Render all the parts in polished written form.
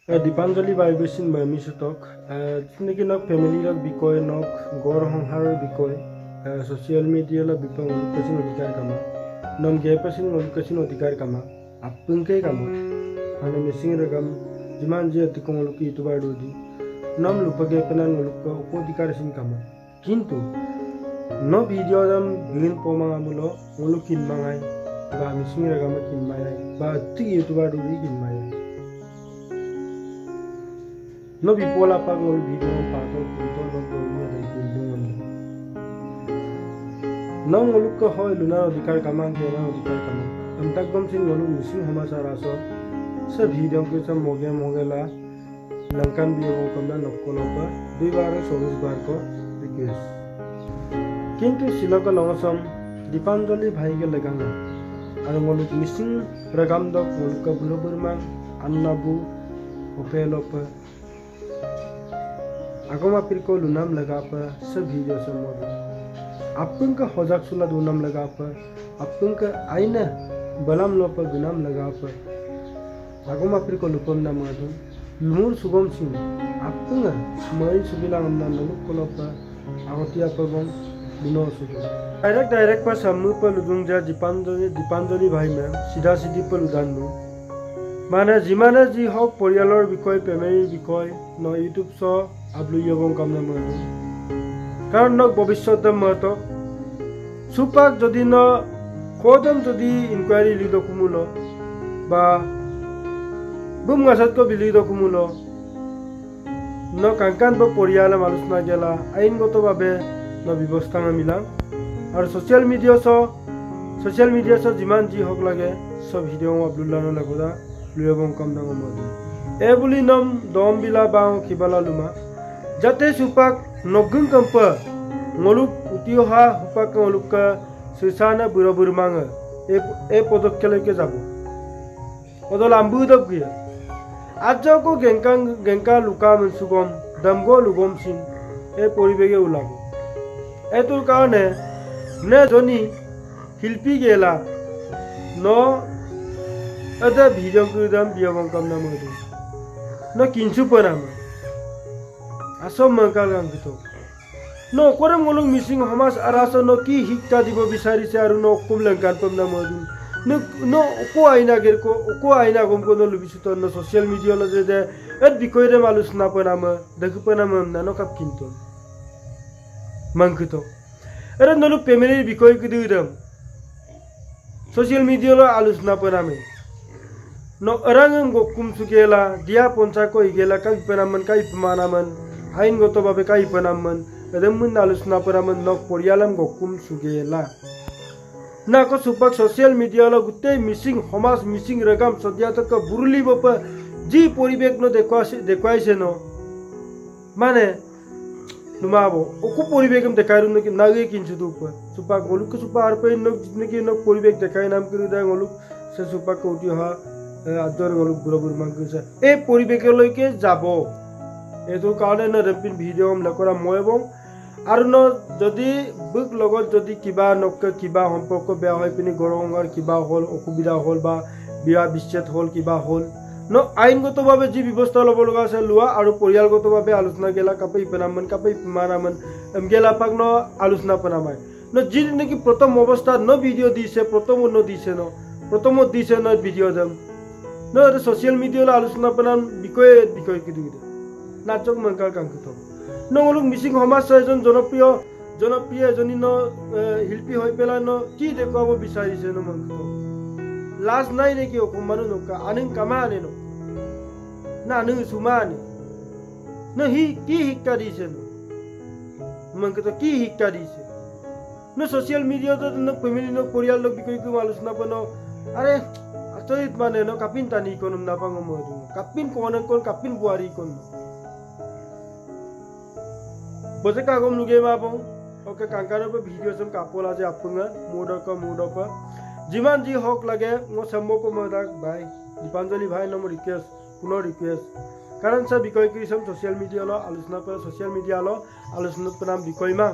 দীপাঞ্জলি বাইবেচিন মিছুটক যেনেকৈ নক ফেমিলিৰ বিষয় নক গড় সংসাৰৰ বিষয় ছ'চিয়েল মিডিয়াৰ বিষয় অনুকাচিন অধিকাৰ কামা নম গেপাচিন অনুকাচিন অধিকাৰ কামা আপোনকে কামা মানে মিচিং ৰগাম যিমান যি অতি কমলোক ইউটিউবাৰ দি নম লুপগে পেনান লোক অধিকাৰ চিন কামা কিন্তু ন ভিডিঅ' যাম বিন পমাঙামূল মোলো কিনমাঙাই বা মিচিং ৰগামে কিনমাঙাই বা অতি YouTuber the কিনমাঙাই no bipola pag ngol video pato punto no problema dai bildung no ngoluk ko hoy luna odikar kamang ke na odikar kamang am tak gom sin ngoluk mising hamasar aso se video ke sam moge la lankan bio ko na nokolo pa dui bar 24 bar ko request kintu silaka longsom Dipanjali bhai ke leganga aro ngoluk mising ragam dok ngoluk ka buro burman annabu opelopa आगमा पिर को लुनाम लगा पर सब video से मोड़ अपन का होजाक सुला दुनाम लगा पर अपन का आईना बलाम लो पर गुनाम लगा पर आगमा पिर को लुपम ना मादुन लुमुर सुगम सिंह अपन का मई सुबिला हमना नलुक को लो पर आगतिया पर बम बिनो सुगम डायरेक्ट पर समूह पर लुदुंग जा दीपांजलि भाई में सीधा सीधी पर उदान नु माने जिमाने जी हक परियालर विषय फैमिलिर विषय न यूट्यूब स आपलु यबं कामना मतो कारण न भविष्यत मतो सुपाक जदि न कोदम जदि इनक्वायरी लिदो कुमुलो बा बुम गासत को बिलि दो कुमुलो न कांकान ब परियाल आलोचना गेला आईनगत भावे न व्यवस्था मिला और सोशल मीडिया स जिमान जी हक लागे सब भिडिओ आपलु लानो लागोदा लुयबं कामना मतो ए बुली नम दम बिला बाव खिबाला लुमा जाते सुपाक नगुं कंप ngoluk utioha hupak ngoluk ka susana bura-bura manga e podokele ke jabo odol ambu dab gya ajo ko genka luka mensugom damgo lugom sin e poribege ulabo etur karone ne joni hilpi gela no ada video kudam biawang kamna modu no kinsu panama asom mangkal gang gitu no korem ngolong missing hamas araso no ki hikta dibo bisari se aru no kum langkan pamna modun no ko aina ger ko aina gom ko no lubisu to no social media lo je et bikoire malus na panama dekhu panama na no kap kinto mangkito era no lu family bikoy kududam social media lo alus na paname no arangam gokum sugela dia poncha ko igela kai panaman kai pamanaman आईनगत भावे काई पनामन रमन आलोचना परामन नक परियालम गकुम सुगेला ना को सुपाक social media लो गुते missing Hamas missing रगाम सदिया तक बुरली बप जी परिवेक न देखवाइसे न माने नुमाबो ओकु परिवेकम देखाइरु न कि नागे किनछु दुप सुपाक गोलुक सुपा आरपे न जितने न परिवेक देखाइ नाम करू दा गोलुक से सुपाक कोटी हा आदर गोलुक बुरबुर मांगुसा ए परिवेक लयके जाबो एतो कारणे न रेपिन भिडिओ हम लकरा मयबं आरो न जदि बुक लगत जदि किबा नक किबा सम्पर्क बेया होय पिनि गरंगार किबा हल असुविधा हल बा बिया विच्छेद हल किबा हल न आईनगत भावे जी व्यवस्था लब लगा আছে लुआ आरो परियालगत भावे आलोचना गेला कापै पनामन कापै मानामन गेला पाक न आलोचना पनामाय न जी नेকি प्रथम अवस्था न भिडिओ दिसे प्रथम न दिसे न प्रथम दिसे न भिडिओ दम न सोशल मीडिया आलोचना पनाम बिकय कि दिदे नाचक मंकाल कांकित नंगलुक मिसिंग समाज एजन जनप्रिय एजनी न शिल्पी হৈ পেলা ন কি দেখাব বিচাৰিছে ন मंकित लाज নাই নেকি অকমানো নকা আনিন কামা আনে ন না আনিন সুমা আনে ন হি কি শিক্ষা দিছে ন मंकित কি শিক্ষা দিছে ন সোশ্যাল মিডিয়াত ন ফ্যামিলি ন পৰিয়াল লোক বিষয় কি আলোচনা পন আৰে আচৰিত মানে ন কাপিন টানি কোন না পাঙ মই কাপিন কোন কাপিন বুৱাৰী কোন बजे कागम लुगे मापं ओके कांकानो पे वीडियो सम कापोला जे आपुंगा मोडक जिमान जी हक लागे मो सम्मो को मदाक भाई दीपांजलि भाई नमो रिक्वेस्ट पुनः रिक्वेस्ट कारण सा बिकय कि सम सोशल मीडिया लो आलोचना पर सोशल मीडिया लो आलोचना पर नाम बिकय मा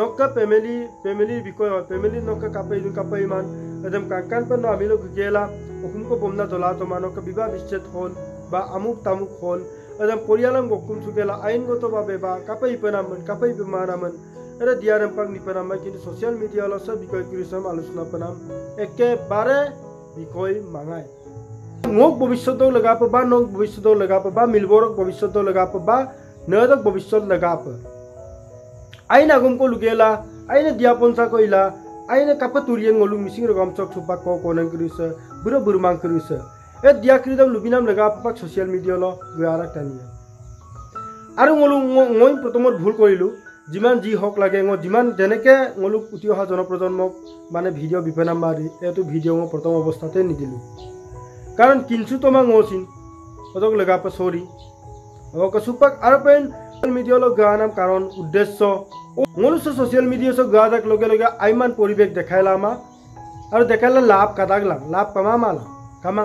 नक्का फैमिली बिकय फैमिली नक्का कापै मान एकदम कांकान पर न आमिलो गेला ओकुम को बमना दला तो मानो का विवाह विच्छेद होल বা আমুক তামুক হল এদম পরিয়ালাম গকুম সুকেলা আইনগতভাবে বা কাপাই পেনামন কাপাই বেমারামন এটা দিয়ার পাক নিপেনামা কিন্তু সোশ্যাল মিডিয়া হল সব বিষয় কৃষম আলোচনা পেনাম একেবারে বিষয় মাঙায় ngok bobisot laga pa ba nok bobisot laga pa ba milborok bobisot laga pa ba nedok bobisot laga pa aina gum ko lugela aina diaponsa ko ila aina kapaturian ngolu mising rogam chok supak ko konan krisa buro burmang krisa e dia kridam lubinam laga pa social media lo guara tania aru ngolu ngoi protomor bhul korilu jiman ji hok lage ngo jiman jeneke ngolu uti oha jনপ্রজন্মক মানে video বিপেনাম মারি এটো video ngo protom অবস্থাতে নিদিলু कारण किंचु तो मांग ओसिन ओदक लगा पर sorry ओ कसुपक आरपेन social media लो गानाम कारण उद्देश्य मनुष्य सोशल मीडिया सो गादाक लगे लगे आइमान परिवेश देखायला मा और देखायला लाभ कादागला लाभ कमा माला कमा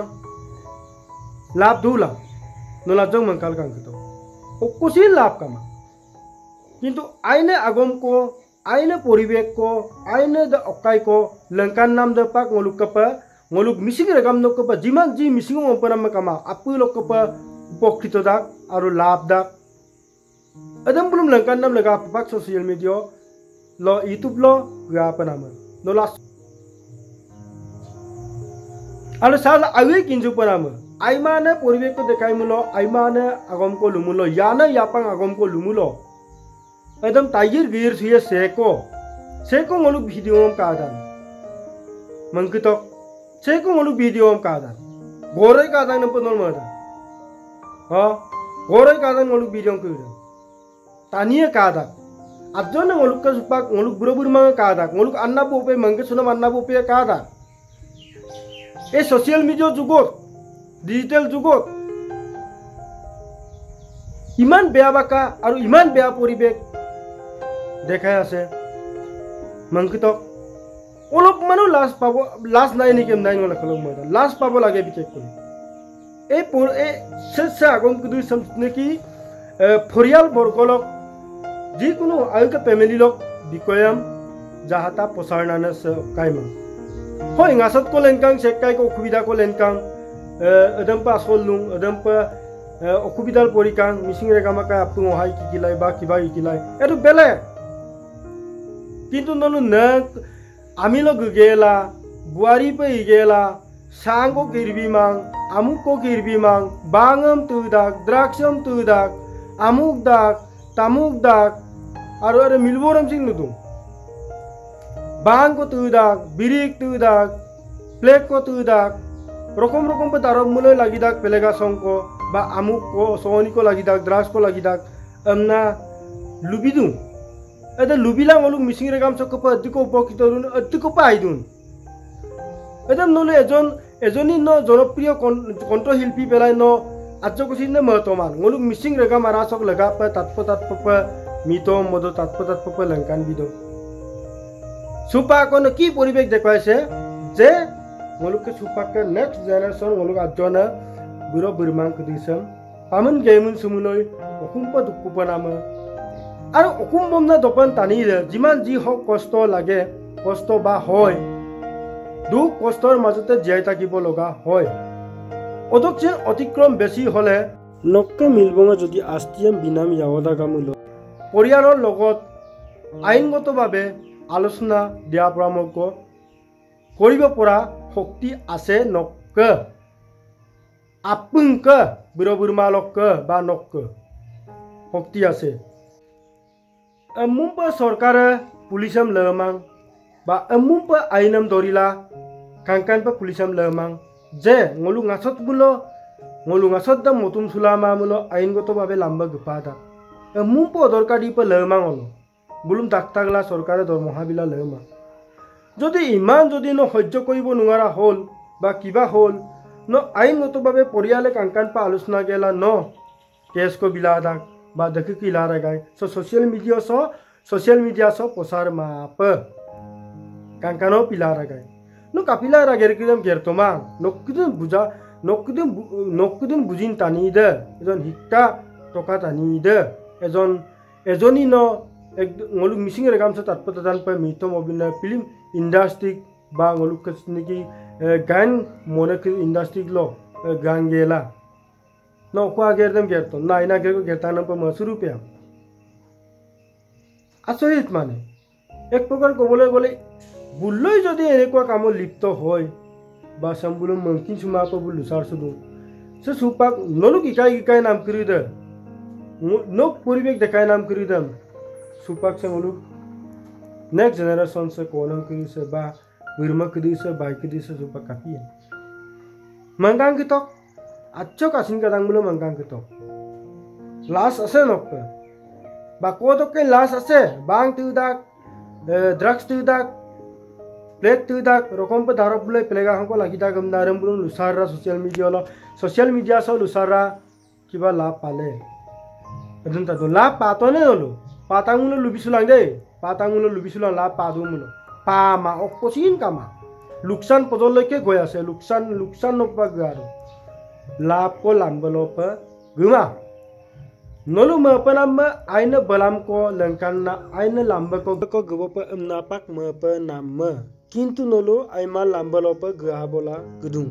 लाभ दुला नला जंग मंकाल कांगतो ओ कुछ लाभ कमा किंतु आइने आगम को आइने परिवेश को आइने द अकाई को लंकान नाम द पाक मुलुक cup ngoluk mising regam nok pa jiman ji mising mo panam kama apu lok pa upokito dak aru lab dak adam belum langkan nam laga pak social media lo youtube lo ga panama no las alu sal awe kinju panama aimane poribek ko dekai mulo aimane agom ko lumulo yana yapang agom ko lumulo adam tiger gear siya seko ngoluk video om ka adan mangkitok Ceko ngolu video am kada, gorai kada nang penol mada, ha, gorai kada ngolu video am kada, tania kada, adjo nang ngolu kasupak ngolu buru manga kada, ngolu anna bope mangke sunam anna bope kada, social media jugot, digital jugot, iman bea baka, aru iman bea poribek, dekhai ase, mangkitok. অলপ মানুহ লাজ পাব লাজ নাই নেকি নাই নলা কলম মই লাজ পাব লাগে বিশেষ কৰি এই শেষ আগম কুদুই নেকি ফরিয়াল বরগলক যিকোনো আয়ুকে ফ্যামিলি লক বিকয়াম যাহাতা প্রচারণানে কাইমা হয় ngaছত কো লেনকাং সেকাই কো অসুবিধা কো লেনকাং এদমপা আসললুং এদমপা অসুবিধার পরিকাং মিসিং রেগামাকা আপু হাই কিকিলাই বা কিবা ইকিলাই এটো বেলে কিন্তু ননু না Ami lo gugela, buari pe igela, sangko kirbi mang, amuk ko kirbi mang, bangam tudak, draksham tudak, amuk dak, tamuk dak, aru milboram sing nudu. Bang ko tudak, birik tudak, plek ko tudak, rokom pe tarom mulai lagi dak pelega songko, ba amuk ko sohoni ko lagi dak, draksh ko lagi dak, amna lubidu. Ada lubilang oluk mising regam sokopa adiko upokito adiko paidun edam nole ejoni no joropriyo konto hilpi belai no ajo kusin ne matoman ngoluk mising regam arasok laga pa tatpo mito modo tatpo langkan bido supa kono ki poribek dekhaise je ngoluk ke supa ke next generation ngoluk ajona buro burmang kudisam pamun gaimun sumuloi okumpa dukkupa nama আৰু অকুম্বম না দপন টানিলে যিমান যি হক কষ্ট লাগে কষ্ট বা হয় দুখ কষ্টৰ মাজতে জীয়াই থাকিব লগা হয় অদক্ষিণ অতিক্ৰম বেছি হলে নক্কে মিলবঙে যদি আষ্টিয়াম বিনাম ইয়াৱদা গামুল পৰিয়ালৰ লগত আইনগতভাৱে আলোচনা দিয়া পৰামৰ্শ কৰিব পৰা শক্তি আছে নক্কে আপুংক বুৰবুৰমালক বা নক্ক শক্তি আছে Mumpa sorkara pulisam lemang, ba mumpa ainam dorila, kangkan pa pulisam lemang, je ngolu ngasot da motum sulama mulo ain goto babe lamba gepada. Mumpa dorkadi pa lemang olo, bulum daktagla sorkara dormohabila lemang. Jodi iman jodi no hojjo koibo nungara hol, ba kiba hol, no ain goto babe poriyale kangkan pa alusna gela no, kes ko biladak. বা দেখি কি লারা গায় so social media so প্রসার মাপ কাঙ্কানো পিলারা গায় নো কাপিলা রাগের কিদম গেরতমা নকুদিন বুজিন টানি দে এজন শিক্ষা টকা টানি দে এজনী ন ngoluk missing regam sa tatpatan pa mitom obina film industry ba ngoluk niki gan monak industry lo gan gela nokwa gerdem gerton naina gerko gertanam pa masu rupiah আচৰিত মানে এক প্ৰকাৰ ক'বলৈ গ'লে বুল্লৈ যদি এনেকুৱা কামত লিপ্ত হয় বা চাম্বুলো মংকিন চুমা পাব লুচাৰ চুদু সে সুপাক নলুক ইকাই নাম কৰি দে নক পৰিৱেশ দেখাই নাম কৰি দাম সুপাক চামলুক নেক্সট জেনেৰেশ্যন সে কলম কৰিছে বা বিৰমা কৰিছে বাইক কৰিছে সুপাক কাপিয়ে মংগাং কিতক আচ্ছক আছিন কাদাং বুলো মংগাং কিতক লাছ আছে নকপে বা কতকে লাছ আছে বাং তুদাক ড্রাগস তুদাক প্লেট তুদাক রকম পে ধারব বলে প্লেগা হক লাগিদা গম নারম বুলো লুসাররা সোশ্যাল মিডিয়া সো লুসাররা কিবা লাভ পালে এদিন তা লাভ পাতনে নলো পাতাংগুলো লুবিসুলাং দে পাতাংগুলো লুবিসুলাং লাভ পাদু মুলো পা মা অপসিন কামা লুকসান পজলৈকে গৈ আছে লুকসান নপা গাৰো লাভ কো লাম্বলো পে গুমা नलु मपनाम आइन बलाम को लंकाना आइन लांब को गबप नापाक मप नाम किंतु नलु आइमा लांबलो प गहा बोला गदुं